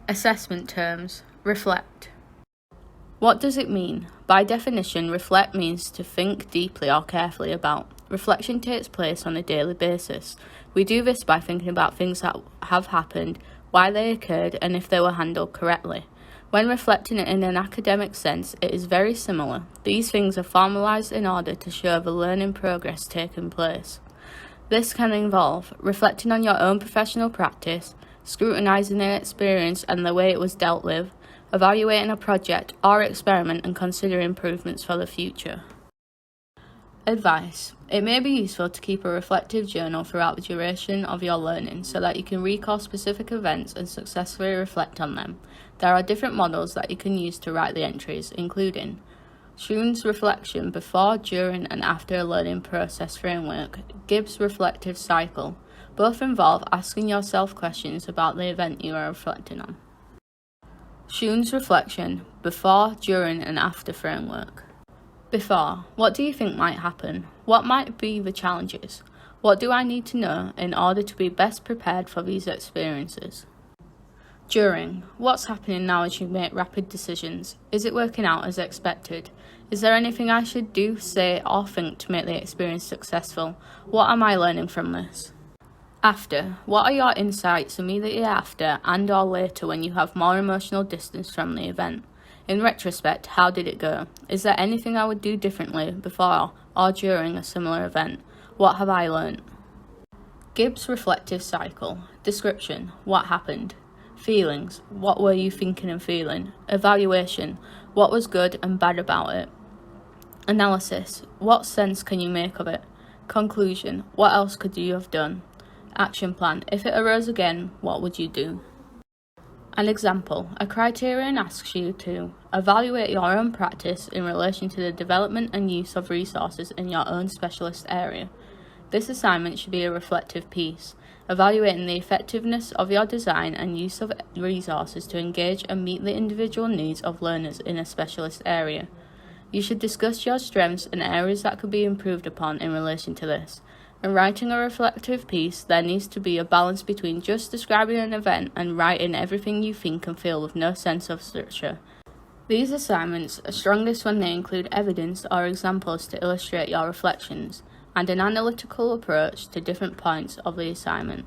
Assessment terms. Reflect. What does it mean? By definition, reflect means to think deeply or carefully about. Reflection takes place on a daily basis. We do this by thinking about things that have happened, why they occurred, and if they were handled correctly. When reflecting in an academic sense, it is very similar. These things are formalized in order to show the learning progress taking place. This can involve reflecting on your own professional practice, scrutinizing an experience and the way it was dealt with, evaluating a project or experiment and considering improvements for the future. Advice. It may be useful to keep a reflective journal throughout the duration of your learning so that you can recall specific events and successfully reflect on them. There are different models that you can use to write the entries, including Schoon's reflection before, during, and after a learning process framework, Gibbs' reflective cycle. Both involve asking yourself questions about the event you are reflecting on. Schoon's reflection before, during, and after framework. Before, what do you think might happen? What might be the challenges? What do I need to know in order to be best prepared for these experiences? During, what's happening now as you make rapid decisions? Is it working out as expected? Is there anything I should do, say, or think to make the experience successful? What am I learning from this? After, what are your insights immediately after and or later when you have more emotional distance from the event? In retrospect, how did it go? Is there anything I would do differently before or during a similar event? What have I learned? Gibbs' reflective cycle. Description. What happened? Feelings. What were you thinking and feeling? Evaluation. What was good and bad about it? Analysis. What sense can you make of it? Conclusion. What else could you have done? Action plan. If it arose again, what would you do? An example. A criterion asks you to evaluate your own practice in relation to the development and use of resources in your own specialist area. This assignment should be a reflective piece, evaluating the effectiveness of your design and use of resources to engage and meet the individual needs of learners in a specialist area. You should discuss your strengths and areas that could be improved upon in relation to this. In writing a reflective piece, there needs to be a balance between just describing an event and writing everything you think and feel with no sense of structure. These assignments are strongest when they include evidence or examples to illustrate your reflections, and an analytical approach to different points of the assignment.